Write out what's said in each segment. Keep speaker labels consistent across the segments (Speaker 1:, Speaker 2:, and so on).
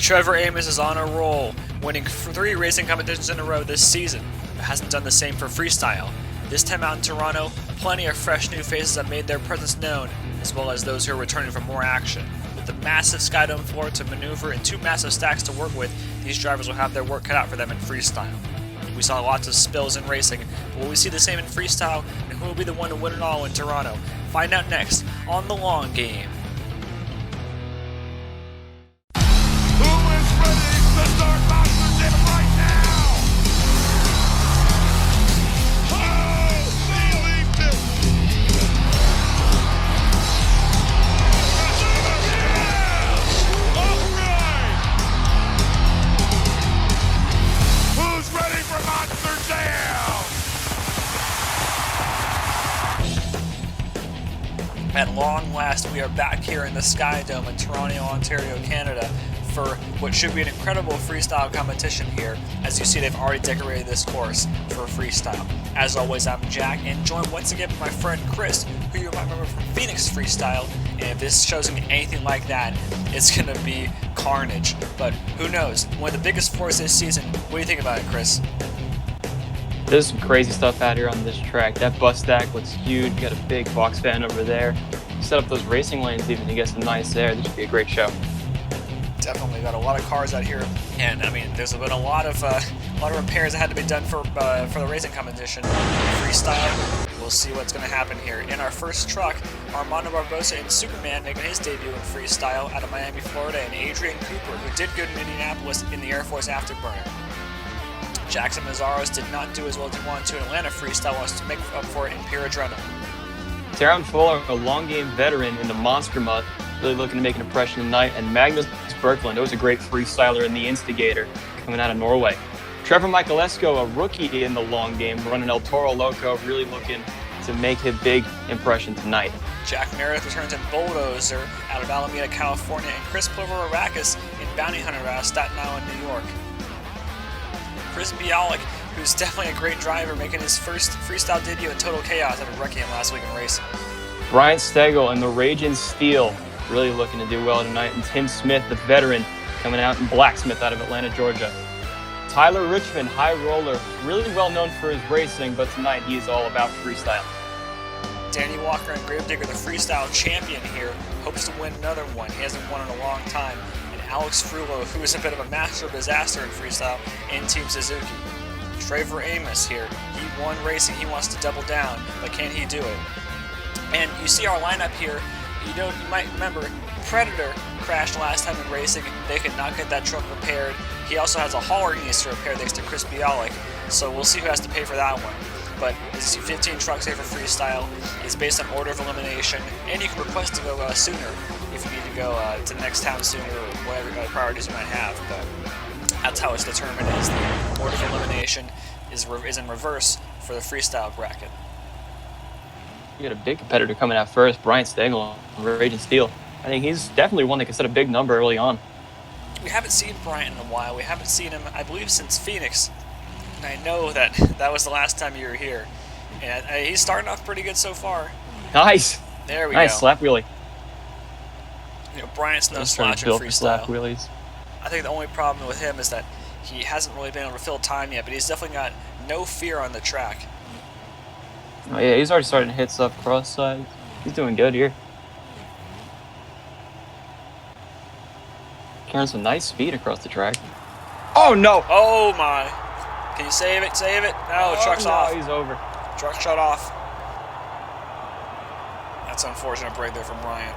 Speaker 1: Trevor Amos is on a roll, winning 3 racing competitions in a row this season, but hasn't done the same for freestyle. This time out in Toronto, plenty of fresh new faces have made their presence known, as well as those who are returning for more action. With the massive Skydome floor to maneuver and 2 massive stacks to work with, these drivers will have their work cut out for them in freestyle. We saw lots of spills in racing, but will we see the same in freestyle, and who will be the one to win it all in Toronto? Find out next on The Long Game. At long last, we are back here in the Skydome in Toronto, Ontario, Canada for what should be an incredible freestyle competition here. As you see, they've already decorated this course for freestyle. As always, I'm Jack, and joined once again by my friend Chris, who you might remember from Phoenix Freestyle, and if this shows me anything like that, it's going to be carnage. But who knows? One of the biggest floors this season. What do you think about it, Chris?
Speaker 2: There's some crazy stuff out here on this track. That bus stack looks huge. You got a big box fan over there. Set up those racing lanes even to get some nice air. This should be a great show.
Speaker 1: Definitely got a lot of cars out here, and I mean, there's been a lot of repairs that had to be done for the racing competition. Freestyle, we'll see what's going to happen here. In our first truck, Armando Barbossa and Superman making his debut in freestyle out of Miami, Florida, and Adrian Cooper, who did good in Indianapolis in the Air Force Afterburner. Jackson Mazzaros did not do as well as he wanted to in Atlanta freestyle, wants to make up for it in pure adrenaline.
Speaker 2: Taron Fuller, a long game veteran in the Monster Mutt, really looking to make an impression tonight. And Magnus Brooklyn, that was a great freestyler in the Instigator coming out of Norway. Trevor Esco, a rookie in the long game, running El Toro Loco, really looking to make his big impression tonight.
Speaker 1: Jack Meredith returns in Bulldozer out of Alameda, California, and Pervolarakis in Bounty Hunter out of Staten Island, New York. Chris Bialik, who's definitely a great driver, making his first freestyle debut in Total Chaos after wrecking him last week in racing.
Speaker 2: Bryan Stephan and the Raging Steel really looking to do well tonight. And Tim Smith, the veteran, coming out in Blacksmith out of Atlanta, Georgia. Tyler Richmond, high roller, really well known for his racing, but tonight he's all about freestyle.
Speaker 1: Danny Walker and Gravedigger, the freestyle champion here, hopes to win another one. He hasn't won in a long time. Alex Frulo, who is a bit of a master of disaster in freestyle, in Team Suzuki. Trevor Amos here, he won racing, he wants to double down, but can he do it? And you see our lineup here, you might remember, Predator crashed last time in racing, they could not get that truck repaired. He also has a hauler he needs to repair thanks to Chris Bialik, so we'll see who has to pay for that one. But as you see, 15 trucks here for freestyle is based on order of elimination, and you can request to go sooner if you need to go to the next town sooner or whatever priorities you might have. But that's how it's determined, is the order of elimination is in reverse for the freestyle bracket.
Speaker 2: You got a big competitor coming out first, Bryan Stephan, Raging Steel. I think he's definitely one that can set a big number early on.
Speaker 1: We haven't seen Bryan in a while. We haven't seen him, I believe, since Phoenix. And I know that was the last time you were here. And he's starting off pretty good so far.
Speaker 2: Nice.
Speaker 1: There we go.
Speaker 2: Nice slap wheelie.
Speaker 1: You know, Bryant's no slouch in freestyle.
Speaker 2: Slap wheelies.
Speaker 1: I think the only problem with him is that he hasn't really been able to fill time yet, but he's definitely got no fear on the track.
Speaker 2: Oh yeah, he's already starting to hit stuff cross side. He's doing good here. Carrying some nice speed across the track. Oh no!
Speaker 1: Oh my! Can you save it? Save it! No, the truck's off.
Speaker 2: He's over.
Speaker 1: Truck shut off. That's an unfortunate break there from Bryan.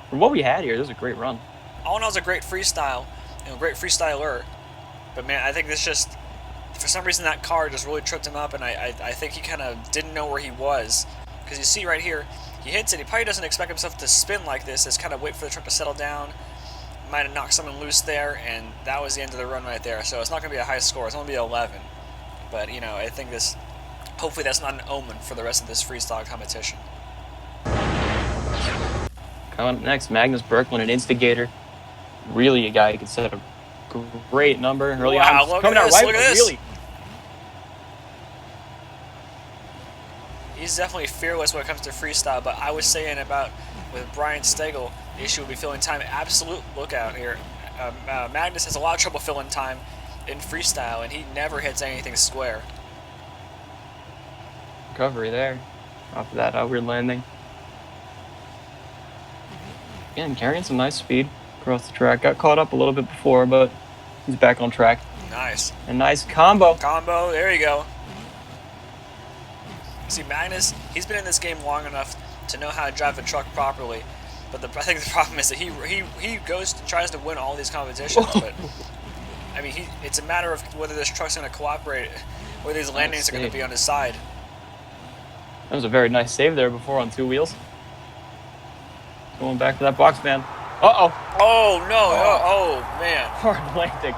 Speaker 2: From what we had here, this was a great run.
Speaker 1: All in all, it was a great freestyle, great freestyler. But man, I think this just, for some reason, that car just really tripped him up, and I think he kind of didn't know where he was. Because you see right here, he hits it. He probably doesn't expect himself to spin like this. Just kind of wait for the truck to settle down. Might have knocked someone loose there, and that was the end of the run right there. So it's not going to be a high score. It's going to be 11. But, I think this, hopefully that's not an omen for the rest of this freestyle competition.
Speaker 2: Coming up next, Magnus Brooklyn, an Instigator. Really a guy who can set a great number early on.
Speaker 1: Wow, look at this, look at this.
Speaker 2: Really.
Speaker 1: He's definitely fearless when it comes to freestyle, but I was saying about with Bryan Stephan, The issue will be filling time. Absolute lookout here. Magnus has a lot of trouble filling time in freestyle, and he never hits anything square.
Speaker 2: Recovery there. Off of that outward landing. Again, carrying some nice speed across the track. Got caught up a little bit before, but he's back on track.
Speaker 1: Nice.
Speaker 2: A nice combo.
Speaker 1: Combo, there you go. See, Magnus, he's been in this game long enough to know how to drive the truck properly. But I think the problem is that he goes and tries to win all these competitions, but I mean, it's a matter of whether this truck's going to cooperate, whether these landings are going to be on his side.
Speaker 2: That was a very nice save there before on 2 wheels. Going back to that box man. Uh-oh.
Speaker 1: Oh, no. Oh, man.
Speaker 2: Hard landing.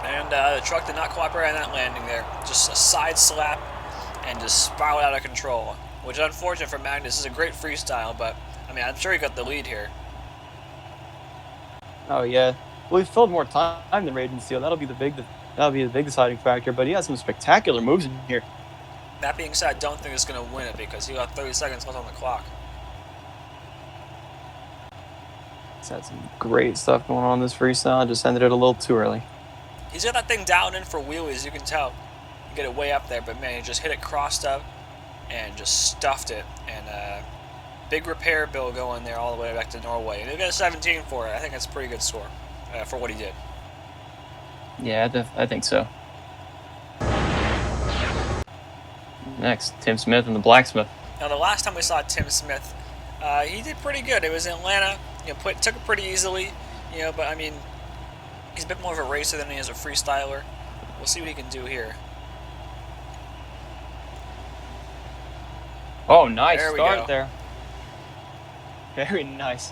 Speaker 1: And the truck did not cooperate on that landing there. Just a side slap and just spiraled out of control, which is unfortunate for Magnus. This is a great freestyle, but, I mean, I'm sure he got the lead here.
Speaker 2: Oh, yeah. Well, he filled more time than Raiden Steel. That'll be the big deciding factor, but he has some spectacular moves in here.
Speaker 1: That being said, I don't think he's going to win it because he got 30 seconds left on the clock.
Speaker 2: He's had some great stuff going on in this freestyle. Just ended it a little too early.
Speaker 1: He's got that thing down in for wheelies, you can tell. You get it way up there, but man, he just hit it crossed up and just stuffed it. And big repair bill going there all the way back to Norway. And he got a 17 for it. I think that's a pretty good score for what he did.
Speaker 2: Yeah, I think so. Next, Tim Smith and the Blacksmith.
Speaker 1: Now, the last time we saw Tim Smith, he did pretty good. It was in Atlanta. You know, took it pretty easily. You know, but I mean, he's a bit more of a racer than he is a freestyler. We'll see what he can do here.
Speaker 2: Oh, nice
Speaker 1: there we
Speaker 2: start
Speaker 1: go.
Speaker 2: there. Very nice.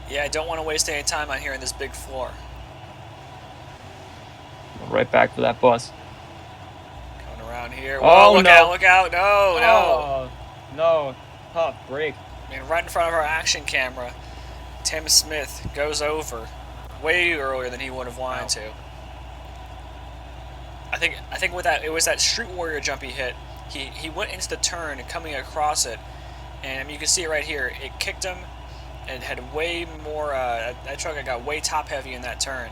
Speaker 1: Yeah, I don't want to waste any time on here in this big floor.
Speaker 2: Right back for that bus.
Speaker 1: Coming around here. Whoa, look out, look out. No.
Speaker 2: No. Tough break.
Speaker 1: I mean, right in front of our action camera, Tim Smith goes over way earlier than he would have wanted to. I think with that, it was that Street Warrior jump he hit. He went into the turn coming across it, and I mean, you can see it right here. It kicked him and had way more, that truck got way top heavy in that turn.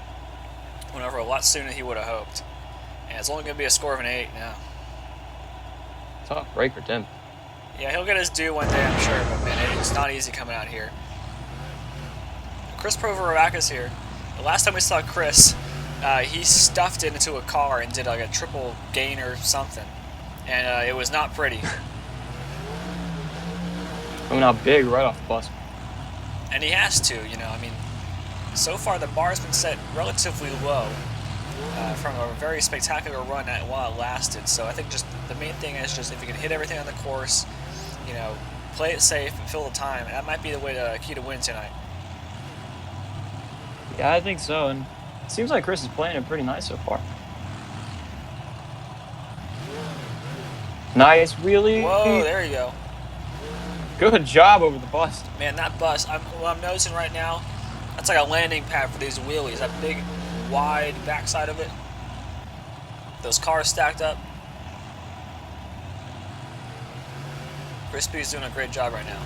Speaker 1: Went over a lot sooner than he would have hoped. And it's only going to be a score of an 8 now.
Speaker 2: Tough break for Tim.
Speaker 1: Yeah, he'll get his due one day, I'm sure, but man, it's not easy coming out here. Chris Pervolarakis here. The last time we saw Chris, he stuffed it into a car and did like a triple gain or something. And it was not pretty.
Speaker 2: Coming out big right off the bus.
Speaker 1: And he has to, you know, I mean, so far the bar's been set relatively low from a very spectacular run while it lasted. So I think just the main thing is just if you can hit everything on the course, you know, play it safe and fill the time. That might be the way key to win tonight.
Speaker 2: Yeah, I think so. And it seems like Chris is playing it pretty nice so far. Nice wheelie.
Speaker 1: Whoa, there you go.
Speaker 2: Good job over the bus.
Speaker 1: Man, that bus, what I'm noticing right now, that's like a landing pad for these wheelies. That big, wide backside of it. Those cars stacked up. Crispy's doing a great job right now.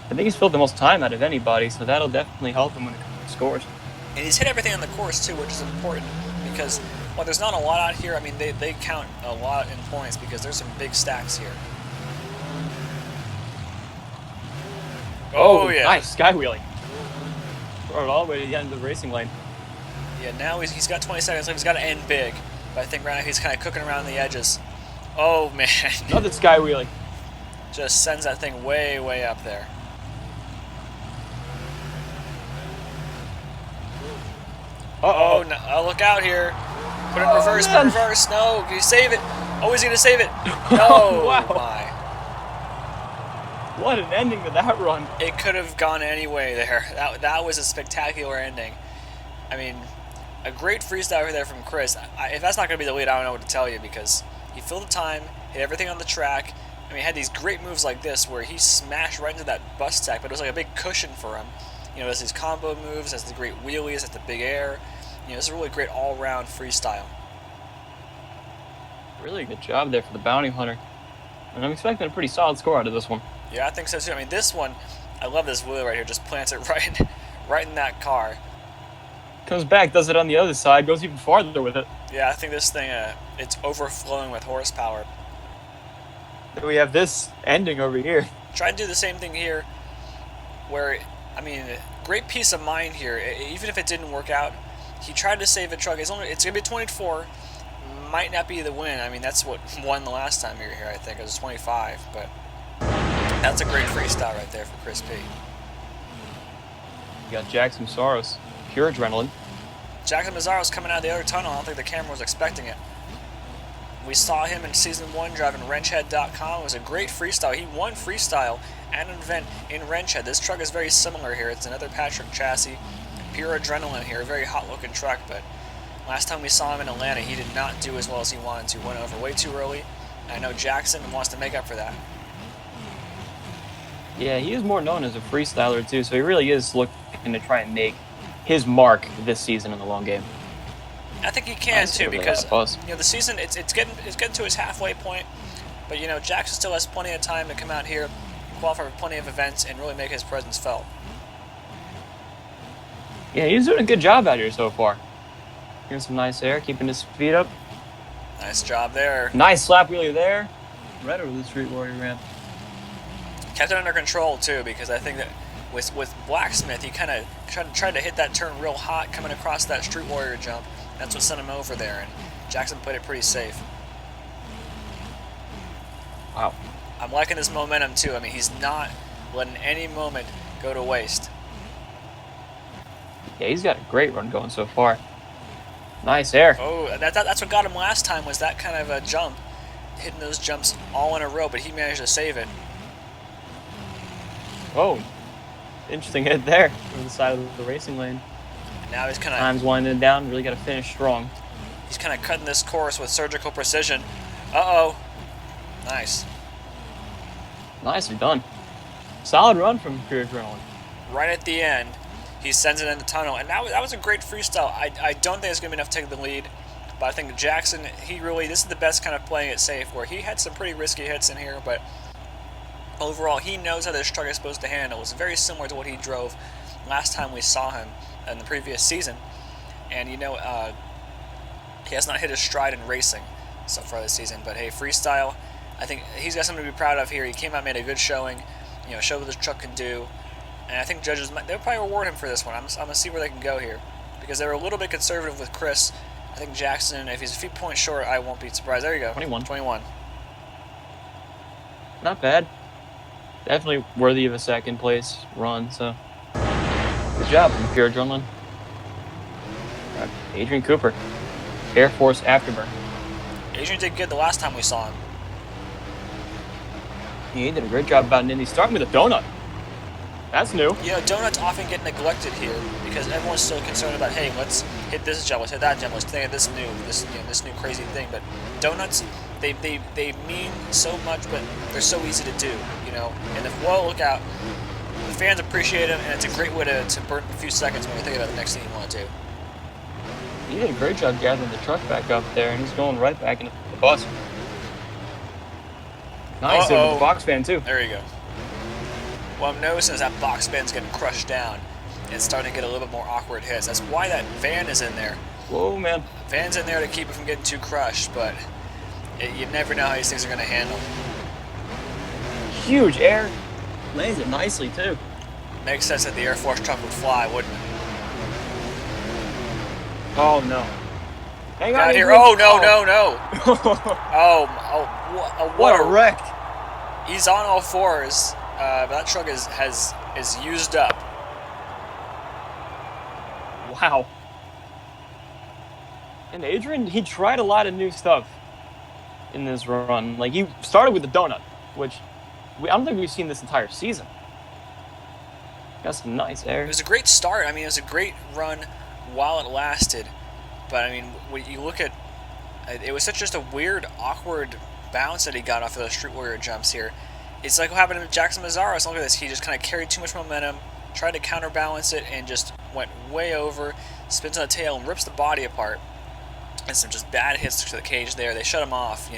Speaker 2: I think he's filled the most time out of anybody, so that'll definitely help him when it comes to scores.
Speaker 1: And he's hit everything on the course, too, which is important because while there's not a lot out here, I mean, they count a lot in points because there's some big stacks here. Oh, yeah.
Speaker 2: Nice sky wheeling. Brought it all the way to the end of the racing lane.
Speaker 1: Yeah, now he's got 20 seconds left. He's got to end big. But I think right now he's kind of cooking around the edges. Oh, man.
Speaker 2: Another sky wheeling.
Speaker 1: Just sends that thing way, way up there. Uh-oh. No, look out here. Put it in reverse, put it in reverse. No, can you save it? Oh, he's going to save it. No.
Speaker 2: Wow.
Speaker 1: My.
Speaker 2: What an ending to that run.
Speaker 1: It could have gone any way there. That was a spectacular ending. I mean, a great freestyle right there from Chris. If that's not going to be the lead, I don't know what to tell you because he filled the time, hit everything on the track. I mean, he had these great moves like this where he smashed right into that bus stack, but it was like a big cushion for him. You know, has these combo moves, has the great wheelies, has the big air. You know, it's a really great all-round freestyle.
Speaker 2: Really good job there for the bounty hunter. And I'm expecting a pretty solid score out of this one.
Speaker 1: Yeah, I think so too. I mean, this one, I love this wheel right here. Just plants it right in that car.
Speaker 2: Comes back, does it on the other side, goes even farther with it.
Speaker 1: Yeah, I think this thing, it's overflowing with horsepower.
Speaker 2: Then we have this ending over here.
Speaker 1: Try to do the same thing here, where, I mean, great peace of mind here. Even if it didn't work out, he tried to save a truck. It's going to be 24. Might not be the win. I mean, that's what won the last time you were here, I think. It was 25, but that's a great freestyle right there for Chris P.
Speaker 2: You got Jackson Soros, pure adrenaline.
Speaker 1: Jackson Mazzaro's coming out of the other tunnel. I don't think the camera was expecting it. We saw him in Season 1 driving wrenchhead.com. It was a great freestyle. He won freestyle at an event in Wrenchhead. This truck is very similar here. It's another Patrick chassis. Pure adrenaline here. A very hot-looking truck, but last time we saw him in Atlanta, he did not do as well as he wanted to. Went over way too early. And I know Jackson wants to make up for that.
Speaker 2: Yeah, he is more known as a freestyler too, so he really is looking to try and make his mark this season in the long game.
Speaker 1: I think he can too,
Speaker 2: really
Speaker 1: because the season it's getting to its halfway point, but Jackson still has plenty of time to come out here, qualify for plenty of events, and really make his presence felt.
Speaker 2: Yeah, he's doing a good job out here so far. Here's some nice air, keeping his feet up.
Speaker 1: Nice job there.
Speaker 2: Nice slap wheelie there. Right over the Street Warrior ramp.
Speaker 1: Kept it under control too, because I think that with Blacksmith, he kind of tried to hit that turn real hot coming across that Street Warrior jump. That's what sent him over there, and Jackson played it pretty safe.
Speaker 2: Wow.
Speaker 1: I'm liking his momentum too. I mean, he's not letting any moment go to waste.
Speaker 2: Yeah, he's got a great run going so far. Nice air.
Speaker 1: Oh, that's what got him last time, was that kind of a jump. Hitting those jumps all in a row, but he managed to save it.
Speaker 2: Oh, interesting hit there on the side of the racing lane.
Speaker 1: Now he's kind of...
Speaker 2: Time's winding down. Really got to finish strong.
Speaker 1: He's kind of cutting this course with surgical precision. Uh-oh. Nice.
Speaker 2: Nicely done. Solid run from Pure Adrenaline.
Speaker 1: Right at the end, he sends it in the tunnel, and that was a great freestyle. I don't think it's going to be enough to take the lead, but I think Jackson, this is the best kind of playing it safe, where he had some pretty risky hits in here, but overall, he knows how this truck is supposed to handle. It's very similar to what he drove last time we saw him in the previous season, and he has not hit his stride in racing so far this season. But hey, freestyle, I think he's got something to be proud of here. He came out, made a good showing, showed what this truck can do, and I think judges they'll probably reward him for this one. I'm gonna see where they can go here, because they were a little bit conservative with Chris. I think Jackson, if he's a few points short, I won't be surprised. There you go, 21.
Speaker 2: Not bad. Definitely worthy of a second place run, so good job from Pure Adrenaline. Adrian Cooper, Air Force Afterburn.
Speaker 1: Adrian did good the last time we saw him.
Speaker 2: Yeah, he did a great job about an Indy, starting with a donut. That's new.
Speaker 1: Donuts often get neglected here because everyone's so concerned about, hey, let's hit this jump, let's hit that jump, let's think of this new crazy thing. But donuts, they mean so much, but they're so easy to do, And look out, the fans appreciate them, and it's a great way to burn a few seconds when you think about the next thing you want to do.
Speaker 2: He did a great job gathering the truck back up there, and he's going right back into the bus. Nice hit with the box fan too.
Speaker 1: There you go. What I'm noticing is that box fan's getting crushed down. It's starting to get a little bit more awkward hits. That's why that van is in there.
Speaker 2: Whoa, man.
Speaker 1: Van's in there to keep it from getting too crushed, but you never know how these things are going to handle.
Speaker 2: Huge air. Lands it nicely too.
Speaker 1: Makes sense that the Air Force truck would fly, wouldn't it?
Speaker 2: Oh no. Hang on
Speaker 1: here. Oh, no.
Speaker 2: What a wreck.
Speaker 1: He's on all fours. But that truck is used up.
Speaker 2: Wow. And Adrian, he tried a lot of new stuff in this run. Like, he started with the donut, which I don't think we've seen this entire season. Got some nice air.
Speaker 1: It was a great start. I mean, it was a great run while it lasted. But, I mean, when you look at it was just a weird, awkward bounce that he got off of those Street Warrior jumps here. It's like what happened to Jackson Mazzaros. Look at this. He just kind of carried too much momentum, tried to counterbalance it, and just went way over, spins on the tail, and rips the body apart. And some just bad hits to the cage there. They shut him off,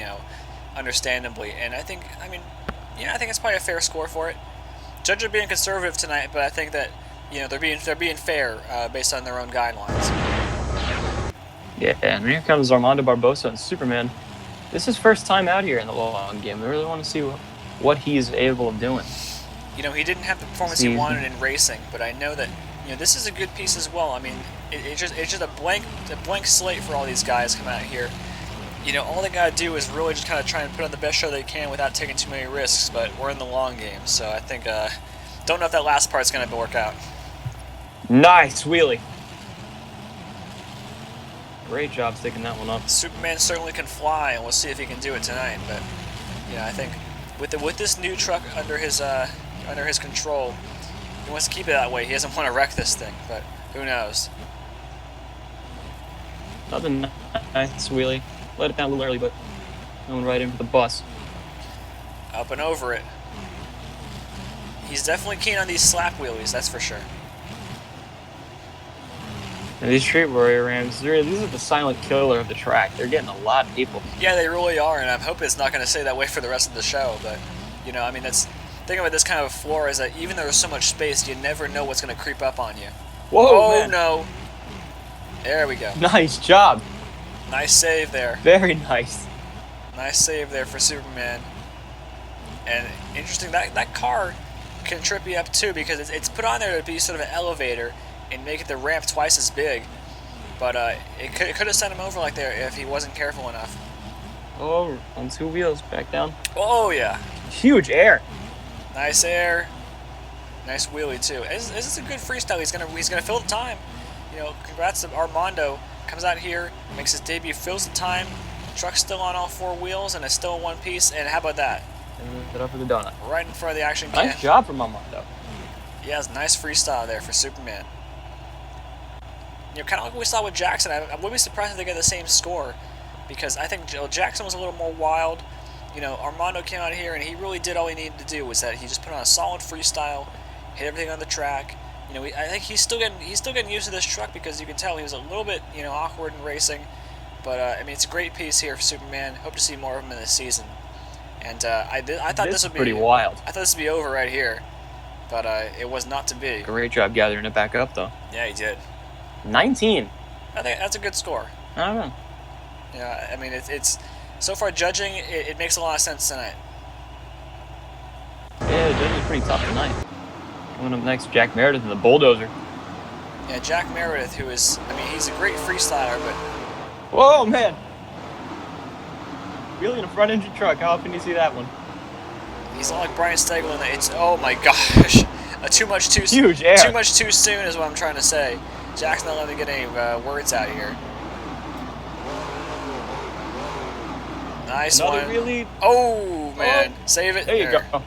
Speaker 1: understandably. And I think, Yeah, I think it's probably a fair score for it. Judges are being conservative tonight, but I think that they're being fair based on their own guidelines.
Speaker 2: Yeah, and here comes Armando Barbossa and Superman. This is his first time out here in the long game. I really want to see what he's able of doing.
Speaker 1: He didn't have the performance he wanted in racing, but I know that this is a good piece as well. I mean, it's just a blank slate for all these guys coming out here. All they gotta do is really just kind of try and put on the best show they can without taking too many risks. But we're in the long game, so I think don't know if that last part's gonna work out.
Speaker 2: Nice wheelie. Great job sticking that one up.
Speaker 1: Superman certainly can fly, and we'll see if he can do it tonight. But I think with this new truck under his control, he wants to keep it that way. He doesn't want to wreck this thing, but who knows?
Speaker 2: Another nice wheelie. Let it down a little early, but going right in for the bus.
Speaker 1: Up and over it. He's definitely keen on these slap wheelies, that's for sure.
Speaker 2: And these Street Warrior Rams, these are the silent killer of the track. They're getting a lot of people.
Speaker 1: Yeah, they really are, and I'm hoping it's not going to stay that way for the rest of the show. But, I mean, the thing about this kind of a floor is that even though there's so much space, you never know what's going to creep up on you.
Speaker 2: Whoa,
Speaker 1: oh,
Speaker 2: man.
Speaker 1: No. There we go.
Speaker 2: Nice job.
Speaker 1: Nice save there.
Speaker 2: Very nice.
Speaker 1: Nice save there for Superman. And interesting, that car can trip you up too, because it's put on there to be sort of an elevator and make it the ramp twice as big. But it could have sent him over like there if he wasn't careful enough.
Speaker 2: Oh, on two wheels, back down.
Speaker 1: Oh, yeah.
Speaker 2: Huge air.
Speaker 1: Nice air. Nice wheelie too. This is a good freestyle. He's gonna fill the time. Congrats to Armando. Comes out here, makes his debut, fills the time. Truck's still on all four wheels and it's still in one piece. And how about that?
Speaker 2: And get up for the donut.
Speaker 1: Right in front of the action cam.
Speaker 2: Nice job from Armando.
Speaker 1: Yeah, it's nice freestyle there for Superman. Kind of like what we saw with Jackson. I wouldn't be surprised if they get the same score, because I think Jackson was a little more wild. Armando came out here and he really did all he needed to do, was that he just put on a solid freestyle, hit everything on the track. I think he's still getting used to this truck, because you can tell he was a little bit awkward in racing. But I mean, it's a great piece here for Superman. Hope to see more of him in this season. And I thought this would be
Speaker 2: pretty wild.
Speaker 1: I thought this would be over right here, but it was not to be.
Speaker 2: Great job gathering it back up, though.
Speaker 1: Yeah, he did.
Speaker 2: 19.
Speaker 1: I think that's a good score.
Speaker 2: I don't know.
Speaker 1: Yeah, I mean, it's so far judging, it makes a lot of sense tonight.
Speaker 2: Yeah, the judging is pretty tough tonight. Coming up next, Jack Meredith and the Bulldozer.
Speaker 1: Yeah, Jack Meredith, who is, I mean, he's a great freestyler, but...
Speaker 2: Whoa, man! Wheeling in a front engine truck, how often do you see that one?
Speaker 1: He's not like Bryan Stephan. It's, oh my gosh, too much too soon.
Speaker 2: Huge air.
Speaker 1: Too much too soon is what I'm trying to say. Jack's not letting me get any words out here. Nice
Speaker 2: Another
Speaker 1: one.
Speaker 2: Really?
Speaker 1: Oh, man. Oh. Save it.
Speaker 2: There you go.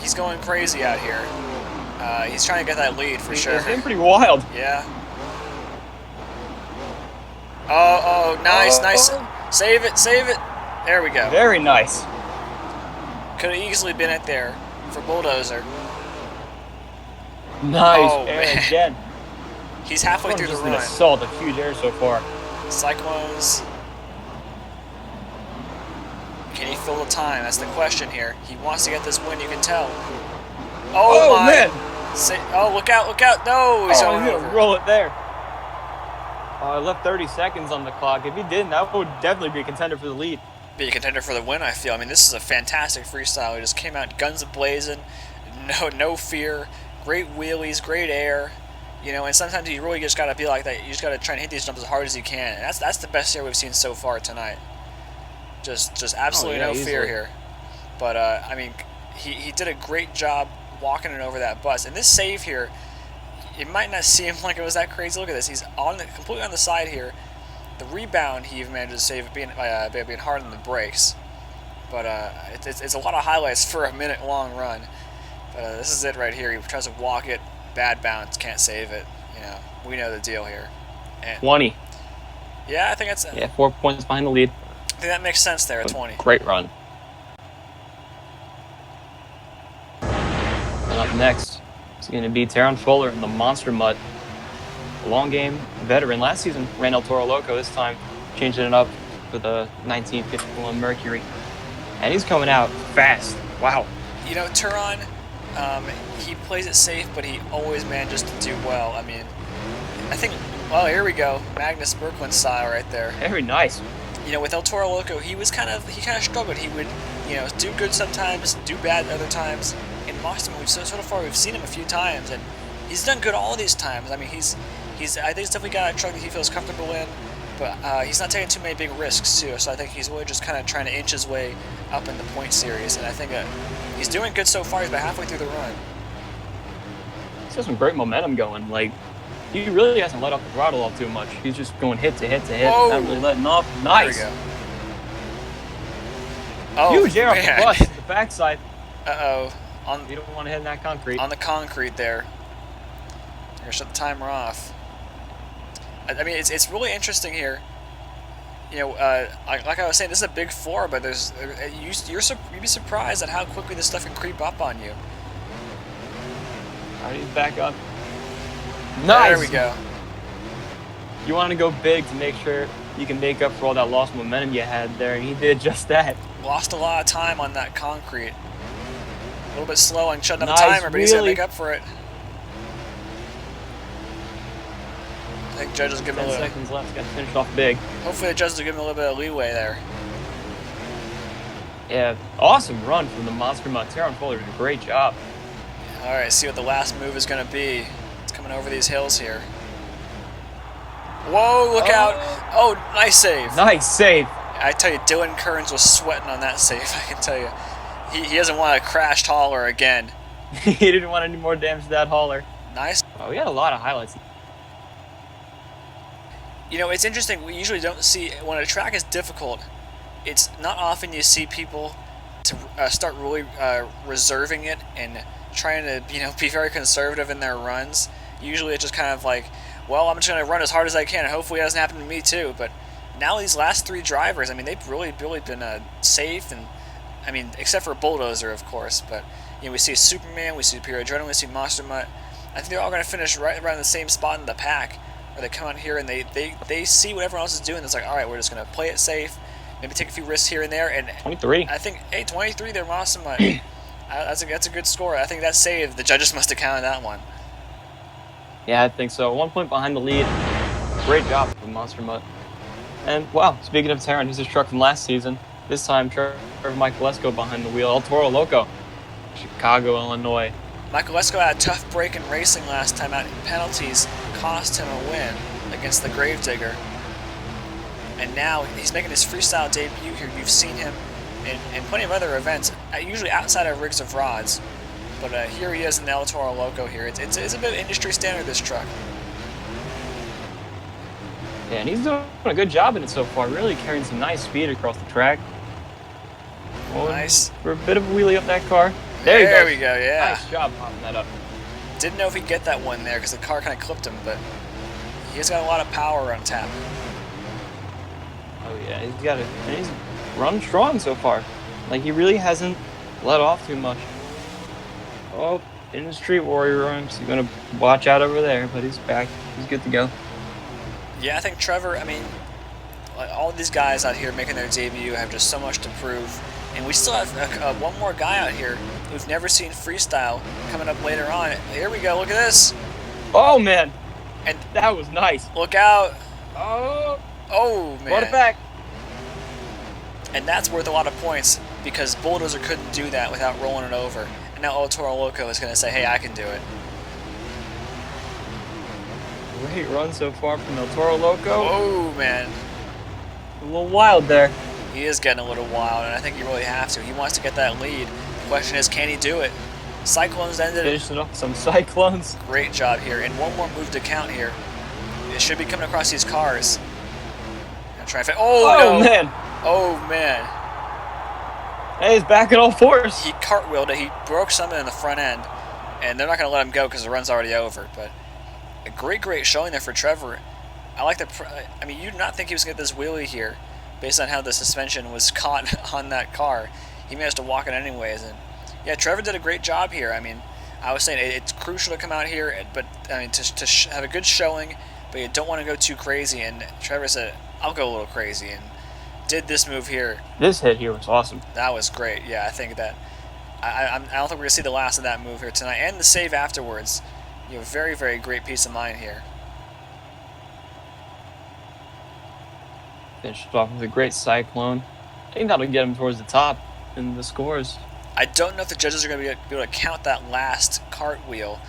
Speaker 1: He's going crazy out here. He's trying to get that lead for sure.
Speaker 2: It's been pretty wild.
Speaker 1: Yeah. Oh, nice, nice. Save it, save it. There we go.
Speaker 2: Very nice.
Speaker 1: Could have easily been it there for Bulldozer.
Speaker 2: Nice
Speaker 1: oh,
Speaker 2: air
Speaker 1: man.
Speaker 2: again.
Speaker 1: He's halfway through the run.
Speaker 2: An assault of huge air so far.
Speaker 1: Cyclones. Can he fill the time? That's the question here. He wants to get this win, you can tell. Oh my.
Speaker 2: Man.
Speaker 1: Oh, look out, look out. No, he's going over.
Speaker 2: Roll it there. I left 30 seconds on the clock. If he didn't, that would definitely be a contender for the lead.
Speaker 1: Be a contender for the win, I feel. I mean, this is a fantastic freestyle. He just came out guns a-blazing, no fear, great wheelies, great air. And sometimes you really just got to be like that. You just got to try and hit these jumps as hard as you can. And that's the best air we've seen so far tonight. Just absolutely no fear here. But, I mean, he did a great job walking it over that bus. And this save here, it might not seem like it was that crazy. Look at this. He's completely on the side here. The rebound he even managed to save being hard on the brakes. But it's a lot of highlights for a minute-long run. But this is it right here. He tries to walk it, bad bounce, can't save it. We know the deal here. And
Speaker 2: 20.
Speaker 1: Yeah, I think that's...
Speaker 2: Yeah, 4 points behind the lead.
Speaker 1: I think that makes sense there at 20.
Speaker 2: Great run. And up next, it's going to be Taron Fuller in the Monster Mutt. A long game veteran. Last season ran El Toro Loco. This time changing it up for the 1951 Mercury. And he's coming out fast. Wow.
Speaker 1: You know, Turon, he plays it safe, but he always manages to do well. I mean, I think, well, here we go. Magnus Brooklyn style right there.
Speaker 2: Very nice.
Speaker 1: You know, with El Toro Loco, he kind of struggled. He would, you know, do good sometimes, do bad other times. In Monsterman, so far we've seen him a few times, and he's done good all these times. I mean, I think he's definitely got a truck that he feels comfortable in, but he's not taking too many big risks too. So I think he's really just kind of trying to inch his way up in the point series, and I think he's doing good so far. He's about halfway through the run.
Speaker 2: He's got some great momentum going. Like, he really hasn't let off the throttle all too much. He's just going hit to hit to hit,
Speaker 1: Whoa.
Speaker 2: not really letting off. Nice.
Speaker 1: There we go. Oh,
Speaker 2: huge air off the bus, the backside.
Speaker 1: Uh-oh.
Speaker 2: You don't want to hit in that concrete.
Speaker 1: On the concrete there. You're gonna shut the timer off. I mean, it's really interesting here. You know, like I was saying, this is a big floor, but you'd be surprised at how quickly this stuff can creep up on you.
Speaker 2: Alright, he's back up. Nice.
Speaker 1: There we go.
Speaker 2: You want to go big to make sure you can make up for all that lost momentum you had there, and he did just that.
Speaker 1: Lost a lot of time on that concrete. A little bit slow on shutting down
Speaker 2: Nice,
Speaker 1: the timer, but he's gonna
Speaker 2: really.
Speaker 1: make up for it. I think judges give him
Speaker 2: 10
Speaker 1: a little.
Speaker 2: seconds left, got to finish off big.
Speaker 1: Hopefully, the judges will give him a little bit of leeway there.
Speaker 2: Yeah, awesome run from the Monster Terran Fuller did a great job.
Speaker 1: All right, see what the last move is gonna be. It's coming over these hills here. Whoa! Look out! Oh, nice save.
Speaker 2: Nice save.
Speaker 1: I tell you, Dylan Kearns was sweating on that save. I can tell you, he doesn't want a crashed hauler again.
Speaker 2: He didn't want any more damage to that hauler.
Speaker 1: Nice.
Speaker 2: Oh, we had a lot of highlights.
Speaker 1: You know, it's interesting. We usually don't see when a track is difficult. It's not often you see people to start really reserving it and trying to, you know, be very conservative in their runs. Usually, it's just kind of like, well, I'm just going to run as hard as I can, and hopefully it doesn't happen to me too. But now these last three drivers, I mean, they've really been safe, and I mean, except for Bulldozer, of course. But you know, we see Superman, we see Pure Adrenaline, we see Monster Mutt. I think they're all going to finish right around the same spot in the pack. Where they come out here and they see what everyone else is doing. It's like, all right, we're just going to play it safe, maybe take a few risks here and there. And
Speaker 2: 23.
Speaker 1: I think, hey, 23 there, Monster Mutt. That's a good score. I think that save, the judges must have counted that one.
Speaker 2: Yeah, I think so. 1 point behind the lead. Great job from Monster Mutt. And wow, speaking of Terran, here's his truck from last season. This time, Trevor Esco behind the wheel. El Toro Loco, Chicago, Illinois.
Speaker 1: Michael Esco had a tough break in racing last time out. Penalties cost him a win against the Gravedigger. And now he's making his freestyle debut here. You've seen him in plenty of other events, usually outside of rigs of rods. But here he is in the El Toro Loco here. It's a bit of industry standard, this truck.
Speaker 2: Yeah, and he's doing a good job in it so far. Really carrying some nice speed across the track. Going
Speaker 1: Nice.
Speaker 2: for a bit of a wheelie up that car. There
Speaker 1: we go, yeah.
Speaker 2: Nice job popping that up.
Speaker 1: Didn't know if he'd get that one there because the car kind of clipped him, but he's got a lot of power on tap.
Speaker 2: Oh yeah, he's got it. And he's running strong so far. Like, he really hasn't let off too much. Oh, in the Street Warrior arms. He's going to watch out over there, but he's back. He's good to go.
Speaker 1: Yeah, I think Trevor, I mean, like, all of these guys out here making their debut have just so much to prove. And we still have one more guy out here who've never seen freestyle coming up later on. Here we go, look at this.
Speaker 2: Oh, man.
Speaker 1: And
Speaker 2: that was nice.
Speaker 1: Look out.
Speaker 2: Oh,
Speaker 1: man.
Speaker 2: brought it back.
Speaker 1: And that's worth a lot of points because Bulldozer couldn't do that without rolling it over. And now El Toro Loco is going to say, hey, I can do it.
Speaker 2: Great run so far from El Toro Loco.
Speaker 1: Oh, man.
Speaker 2: A little wild there.
Speaker 1: He is getting a little wild, and I think he really has to. He wants to get that lead. The question is, can he do it? Cyclones ended it.
Speaker 2: Finishing off some Cyclones.
Speaker 1: Great job here. And one more move to count here. It should be coming across these cars. Try to no.
Speaker 2: Man.
Speaker 1: Oh, man.
Speaker 2: Hey, he's back at all fours.
Speaker 1: He cartwheeled it. He broke something in the front end. And they're not going to let him go because the run's already over. But a great showing there for Trevor. I like the... I mean, you do not think he was going to get this wheelie here based on how the suspension was caught on that car. He managed to walk it anyways. And yeah, Trevor did a great job here. I mean, I was saying it's crucial to come out here, but I mean, to have a good showing, but you don't want to go too crazy. And Trevor said, I'll go a little crazy. And did this move here.
Speaker 2: This hit here was awesome.
Speaker 1: That was great. Yeah, I think that I don't think we're gonna see the last of that move here tonight, and the save afterwards. Very, very great peace of mind here.
Speaker 2: Finished off with a great cyclone. I think that'll get him towards the top in the scores.
Speaker 1: I don't know if the judges are going to be able to count that last cartwheel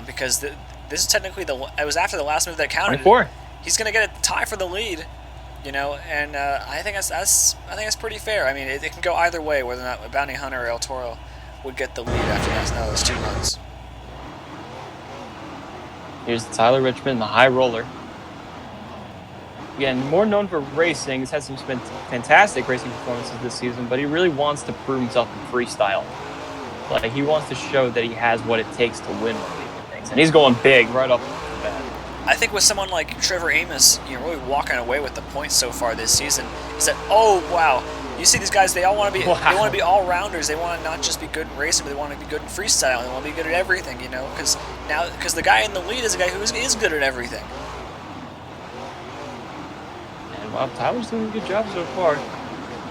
Speaker 1: because this is technically it was after the last move that counted.
Speaker 2: 24.
Speaker 1: He's going to get a tie for the lead, and I think that's pretty fair. I mean, it can go either way, whether or not Bounty Hunter or El Toro would get the lead after those 2 runs.
Speaker 2: Here's Tyler Richmond, the high roller. Again, more known for racing. He's had some fantastic racing performances this season, but he really wants to prove himself in freestyle. Like, he wants to show that he has what it takes to win one of these things. And he's going big right off the bat.
Speaker 1: I think with someone like Trevor Amos, really walking away with the points so far this season, is that, oh, wow, you see these guys, they all want to be, they want to be all-rounders. They want to not just be good in racing, but they want to be good in freestyle. They want to be good at everything, because the guy in the lead is a guy who is good at everything.
Speaker 2: Wow, Tyler's doing a good job so far.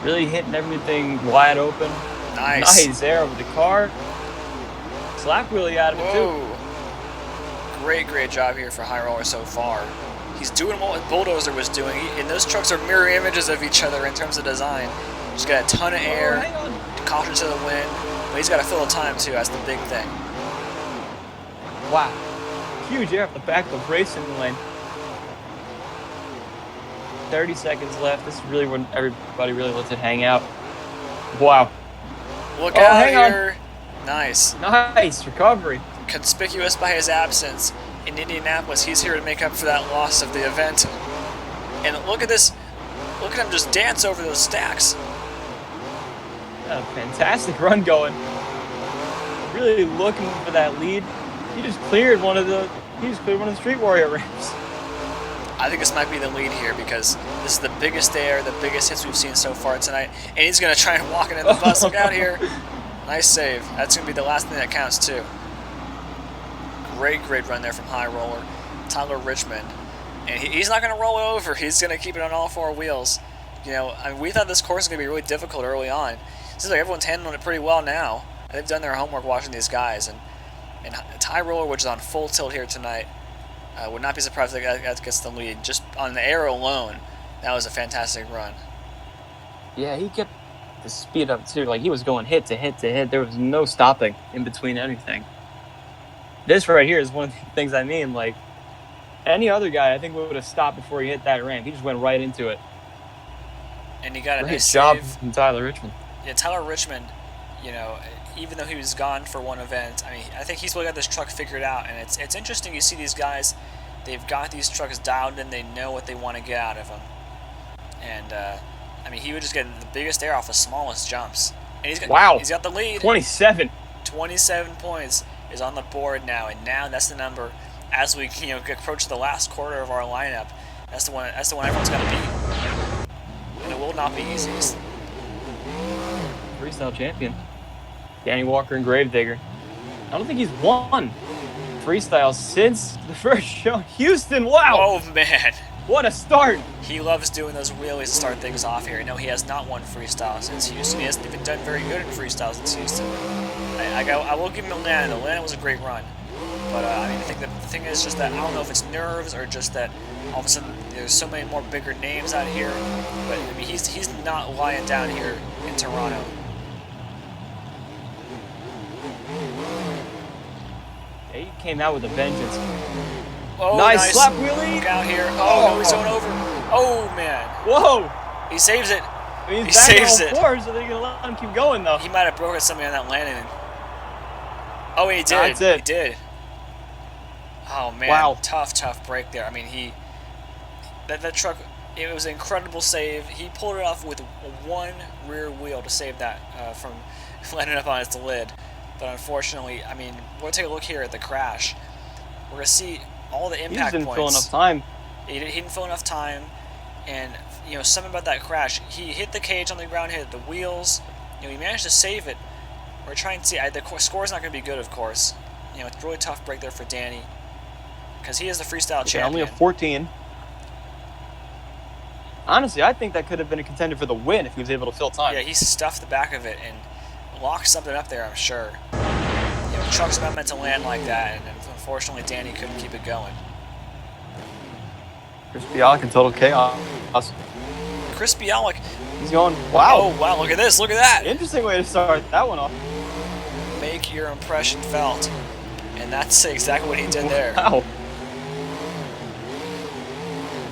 Speaker 2: Really hitting everything wide open.
Speaker 1: Nice.
Speaker 2: Nice there over the car. Slap wheelie out of it, too.
Speaker 1: Great job here for High Roller so far. He's doing what Bulldozer was doing, and those trucks are mirror images of each other in terms of design. He's got a ton of air, caution to the wind, but he's got to fill the time, too. That's the big thing.
Speaker 2: Wow. Huge air off the back of the racing lane. 30 seconds left. This is really when everybody really lets it hang out. Wow.
Speaker 1: Look out here. Nice.
Speaker 2: Nice recovery.
Speaker 1: Conspicuous by his absence in Indianapolis. He's here to make up for that loss of the event. And look at this. Look at him just dance over those stacks.
Speaker 2: A fantastic run going. Really looking for that lead. He just cleared one of the Street Warrior ramps.
Speaker 1: I think this might be the lead here because this is the biggest air, the biggest hits we've seen so far tonight. And he's going to try and walk it in the bus. Look out here. Nice save. That's going to be the last thing that counts, too. Great run there from High Roller. Tyler Richmond. And he's not going to roll it over. He's going to keep it on all 4 wheels. We thought this course was going to be really difficult early on. It seems like everyone's handling it pretty well now. They've done their homework watching these guys. And High Roller, which is on full tilt here tonight, would not be surprised if that gets the lead. Just on the air alone, that was a fantastic run.
Speaker 2: Yeah, he kept the speed up too. Like, he was going hit to hit to hit. There was no stopping in between anything. This right here is one of the things I mean. Like, any other guy, I think, would have stopped before he hit that ramp. He just went right into it.
Speaker 1: And he got a
Speaker 2: great
Speaker 1: nice
Speaker 2: job
Speaker 1: save
Speaker 2: from Tyler Richmond.
Speaker 1: Yeah, Tyler Richmond, even though he was gone for one event, I think he's really got this truck figured out. And it's interesting. You see these guys, they've got these trucks dialed in. They know what they want to get out of them. And he would just get the biggest air off the smallest jumps. And he's got the lead.
Speaker 2: 27
Speaker 1: points is on the board now, and now that's the number as we approach the last quarter of our lineup. That's the one everyone's got to beat, and it will not be easy.
Speaker 2: Freestyle champion Danny Walker and Gravedigger. I don't think he's won freestyle since the first show. Houston, wow!
Speaker 1: Oh man,
Speaker 2: what a start!
Speaker 1: He loves doing those wheelies to start things off here. No, he has not won freestyle since Houston. He hasn't even done very good in freestyle since Houston. I will give him Atlanta. Atlanta was a great run. But, I think the thing is just that I don't know if it's nerves or just that all of a sudden there's so many more bigger names out here. But, he's not lying down here in Toronto.
Speaker 2: Yeah, he came out with a vengeance.
Speaker 1: Oh,
Speaker 2: nice slap wheelie.
Speaker 1: Look out here. Oh, no, he's going over. Oh, man.
Speaker 2: Whoa.
Speaker 1: He saves it.
Speaker 2: He saves it. Fours, so they're going to let him keep going, though.
Speaker 1: He might have broken something on that landing. Oh, he did.
Speaker 2: That's it.
Speaker 1: He did. Oh, man.
Speaker 2: Wow.
Speaker 1: Tough break there. That truck, it was an incredible save. He pulled it off with one rear wheel to save that from landing up on its lid. But unfortunately, we're going to take a look here at the crash. We're going to see all the impact points.
Speaker 2: He didn't fill enough time.
Speaker 1: He didn't fill enough time. And, something about that crash. He hit the cage on the ground, hit the wheels. He managed to save it. We're trying to see. The score's not going to be good, of course. It's a really tough break there for Danny. Because he is the freestyle champion.
Speaker 2: Only a 14. Honestly, I think that could have been a contender for the win if he was able to fill time.
Speaker 1: Yeah, he stuffed the back of it and locked something up there, I'm sure. You know, truck's not meant to land like that, and unfortunately Danny couldn't keep it going.
Speaker 2: Chris Bialik in total chaos.
Speaker 1: Chris Bialik.
Speaker 2: He's going, wow.
Speaker 1: Oh, wow, look at this, look at that.
Speaker 2: Interesting way to start that one off.
Speaker 1: Make your impression felt. And that's exactly what he did there.
Speaker 2: Wow.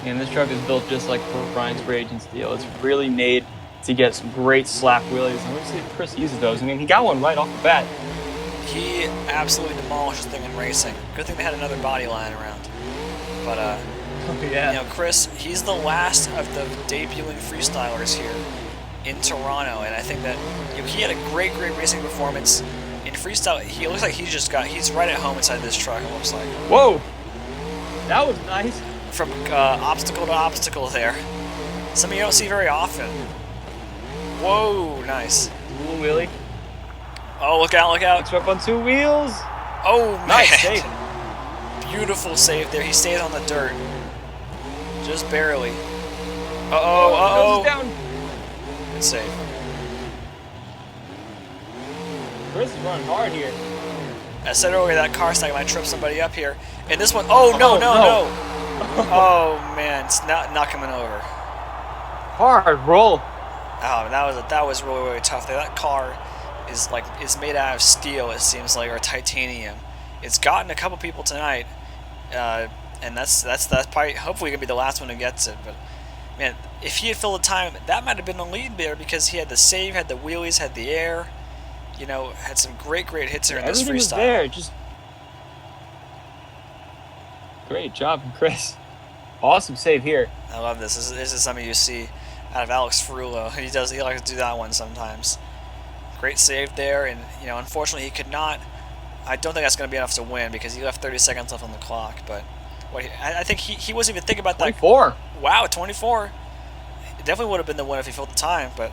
Speaker 2: And this truck is built just like Brian's Raging Steel. It's really made to get some great slap wheelies. And let's see if Chris uses those. I mean, he got one right off the bat.
Speaker 1: He absolutely demolished the thing in racing. Good thing they had another body lying around. But,
Speaker 2: yeah.
Speaker 1: you know, Chris, he's the last of the debuting freestylers here in Toronto. And I think that, you know, he had a great racing performance. In freestyle, he looks like he's right at home inside this truck, it looks like.
Speaker 2: Whoa! That was nice.
Speaker 1: From obstacle to obstacle there. Something you don't see very often. Whoa, nice.
Speaker 2: Little wheelie.
Speaker 1: Oh, look out, look out.
Speaker 2: Looks up on 2 wheels.
Speaker 1: Oh, man.
Speaker 2: Nice save.
Speaker 1: Beautiful save there. He stays on the dirt. Just barely. Uh-oh.
Speaker 2: Goes down.
Speaker 1: Good save.
Speaker 2: Chris is running hard here.
Speaker 1: I said earlier that car stack might trip somebody up here. And this one, oh, no. Oh, man, it's not coming over.
Speaker 2: Hard roll.
Speaker 1: Oh, that was really tough there. That car is made out of steel, it seems like, or titanium. It's gotten a couple people tonight, and that's probably hopefully gonna be the last one who gets it. But man, if he had filled the time, that might have been the lead there because he had the save, had the wheelies, had the air. You know, had some great hits here in this freestyle.
Speaker 2: Everything was there. Just great job from Chris. Awesome save here.
Speaker 1: I love this. This is something you see out of Alex Ferrulo. He likes to do that one sometimes. Great save there, and you know, unfortunately, he could not. I don't think that's going to be enough to win because he left 30 seconds left on the clock. But I think he wasn't even thinking about that.
Speaker 2: 24.
Speaker 1: Wow, 24. It definitely would have been the win if he filled the time. But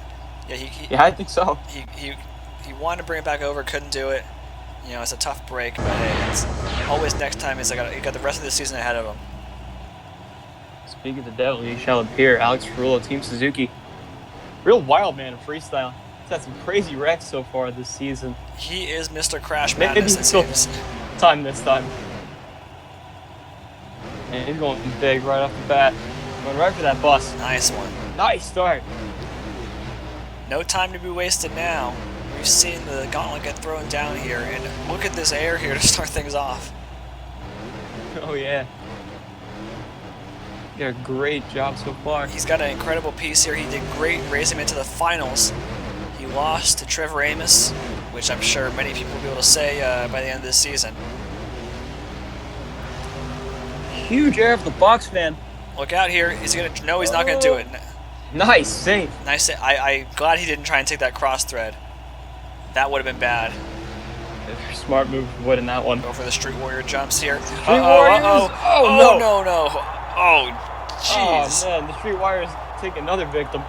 Speaker 1: yeah,
Speaker 2: yeah, I think so.
Speaker 1: He wanted to bring it back over, couldn't do it. You know, it's a tough break, but hey, it's always next time. You got the rest of the season ahead of him.
Speaker 2: Speaking of the devil, he shall appear. Alex Ferrulo, Team Suzuki. Real wild man in freestyle. He's had some crazy wrecks so far this season.
Speaker 1: He is Mr. Crash Madness, it seems.
Speaker 2: Time this time. And he's going big right off the bat. Going right for that bus.
Speaker 1: Nice one.
Speaker 2: Nice start.
Speaker 1: No time to be wasted now. We've seen the gauntlet get thrown down here, and look at this air here to start things off.
Speaker 2: Oh, yeah. Yeah, great job so far.
Speaker 1: He's got an incredible piece here. He did great racing him into the finals. He lost to Trevor Amos, which I'm sure many people will be able to say by the end of this season.
Speaker 2: Huge air of the box, man.
Speaker 1: Look out here. He's gonna. No, he's not gonna do it.
Speaker 2: Nice save.
Speaker 1: Nice save. I'm glad he didn't try and take that cross thread. That would have been bad.
Speaker 2: Smart move avoiding that one.
Speaker 1: Go for the Street Warrior jumps here.
Speaker 2: Oh,
Speaker 1: no. Oh, jeez.
Speaker 2: Oh, man, the Street Warriors take another victim.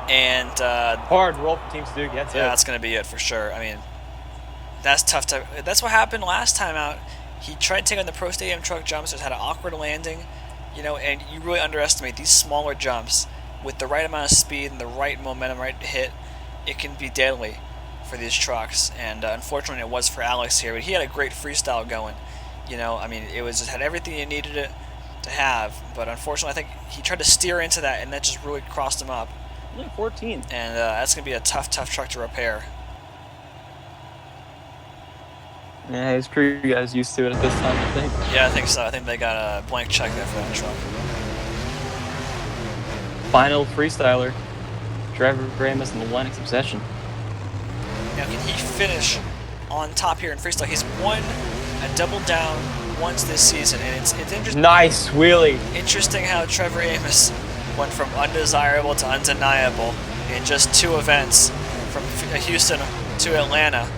Speaker 1: And
Speaker 2: hard roll for Team Suzuki. That's it.
Speaker 1: Yeah, that's going to be it for sure. I mean, that's tough. That's what happened last time out. He tried to take on the Pro Stadium truck jumps. It had an awkward landing, you know, and you really underestimate these smaller jumps. With the right amount of speed and the right momentum, right hit, it can be deadly for these trucks. And unfortunately, it was for Alex here. But he had a great freestyle going. You know, I mean, it had everything he needed it to have. But unfortunately, I think he tried to steer into that, and that just really crossed him up.
Speaker 2: Yeah, 14.
Speaker 1: And that's going to be a tough truck to repair.
Speaker 2: Yeah, his crew guys used to it at this time, I think.
Speaker 1: Yeah, I think so. I think they got a blank check there for that truck.
Speaker 2: Final freestyler, Trevor Graham in the Lennox Obsession.
Speaker 1: Now, can he finish on top here in freestyle? He's won a double down once this season, and it's interesting.
Speaker 2: Nice wheelie.
Speaker 1: Interesting how Trevor Amos went from undesirable to undeniable in just 2 events, from Houston to Atlanta.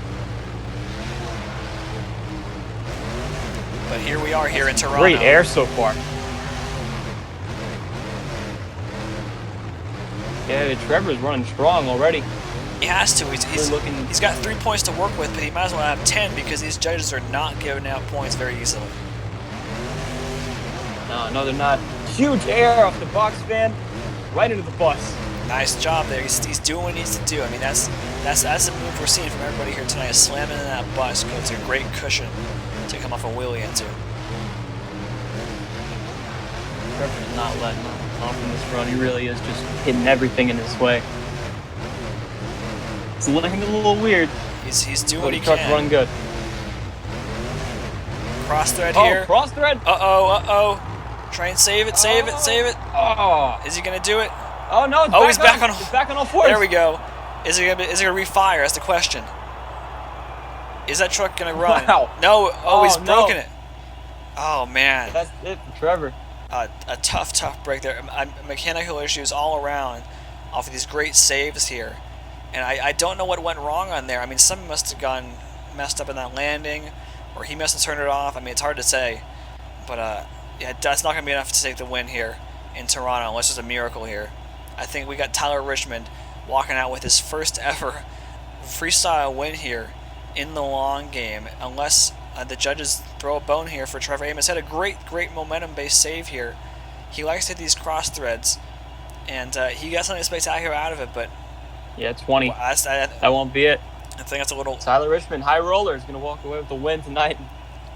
Speaker 1: But here we are here in Toronto.
Speaker 2: Great air so far. Yeah, Trevor's running strong already.
Speaker 1: He has to. He's got 3 points to work with, but he might as well have 10 because these judges are not giving out points very easily.
Speaker 2: No, they're not. Huge air off the box fan. right into the bus.
Speaker 1: Nice job there. He's doing what he needs to do. I mean, that's the move we're seeing from everybody here tonight, is slamming in that bus, because it's a great cushion to come off a wheelie into.
Speaker 2: Trevor's not letting off in this run. He really is just hitting everything in his way. It's looking a little weird.
Speaker 1: He's doing what he
Speaker 2: truck
Speaker 1: can.
Speaker 2: run good.
Speaker 1: Cross thread here.
Speaker 2: Cross thread.
Speaker 1: Uh-oh. Try and save it, save it, save it.
Speaker 2: Oh.
Speaker 1: Is he going to do it?
Speaker 2: Oh, no.
Speaker 1: He's back on.
Speaker 2: He's back on all fours.
Speaker 1: There we go. Is he gonna refire? That's the question. Is that truck going to run?
Speaker 2: Wow.
Speaker 1: No. He's
Speaker 2: no.
Speaker 1: broken it. Oh, man.
Speaker 2: That's it for Trevor.
Speaker 1: A tough break there. Mechanical issues all around off of these great saves here. And I don't know what went wrong on there. I mean, something must have gone messed up in that landing, or he must have turned it off. I mean, it's hard to say. But, yeah, that's not going to be enough to take the win here in Toronto, unless there's a miracle here. I think we got Tyler Richmond walking out with his first ever freestyle win here in the long game, unless the judges throw a bone here for Trevor Amos. Had a great momentum-based save here. He likes to hit these cross threads, and he got something spectacular out of it, but...
Speaker 2: Yeah, 20.
Speaker 1: Well,
Speaker 2: that won't be it.
Speaker 1: I think that's a little...
Speaker 2: Tyler Richmond, high roller, is going to walk away with the win tonight.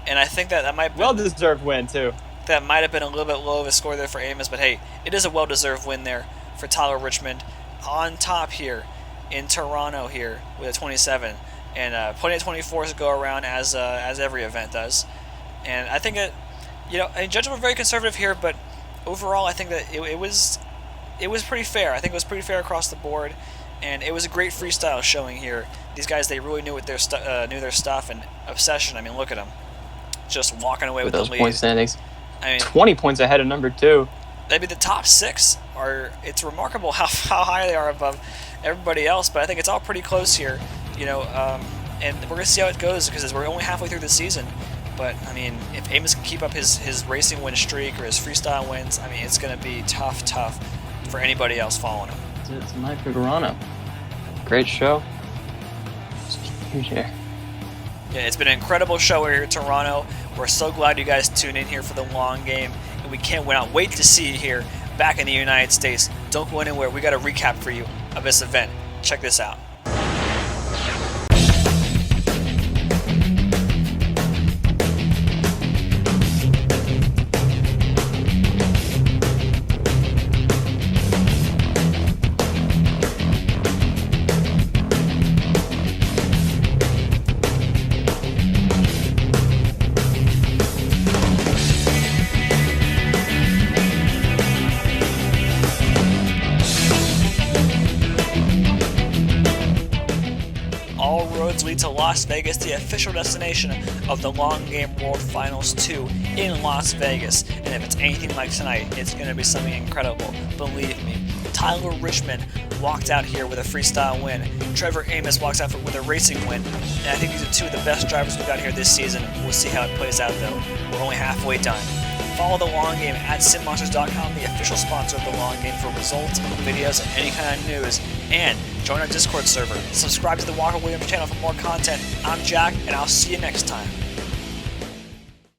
Speaker 1: And I think that might be...
Speaker 2: Well-deserved win, too.
Speaker 1: That might have been a little bit low of a score there for Amos, but hey, it is a well-deserved win there for Tyler Richmond on top here in Toronto here with a 27, and plenty of 24s to go around as every event does. And I think that, you know, and judges were very conservative here, but overall I think that it was pretty fair. I think it was pretty fair across the board, and it was a great freestyle showing here. These guys, they really knew their stuff, and Obsession, I mean, look at them, just walking away with the
Speaker 2: those
Speaker 1: lead.
Speaker 2: point standings.
Speaker 1: I mean,
Speaker 2: 20 points ahead of number 2.
Speaker 1: Maybe the top 6 are, it's remarkable how high they are above everybody else, but I think it's all pretty close here, you know, and we're going to see how it goes, because we're only halfway through the season. But, I mean, if Amos can keep up his racing win streak or his freestyle wins, I mean, it's going to be tough for anybody else following him.
Speaker 2: It's a night for Toronto. Great show. Huge here.
Speaker 1: Yeah, it's been an incredible show here in Toronto. We're so glad you guys tuned in here for the long game, and we can't wait to see you here back in the United States. Don't go anywhere. We got a recap for you of this event. Check this out. To Las Vegas, the official destination of the Long Game World Finals 2 in Las Vegas. And if it's anything like tonight, it's going to be something incredible. Believe me. Tyler Richmond walked out here with a freestyle win. Trevor Amos walks out with a racing win. And I think these are two of the best drivers we've got here this season. We'll see how it plays out, though. We're only halfway done. Follow the Long Game at simmonsters.com, the official sponsor of the Long Game, for results, videos, and any kind of news. And join our Discord server. Subscribe to the Walker Williams channel for more content. I'm Jack, and I'll see you next time.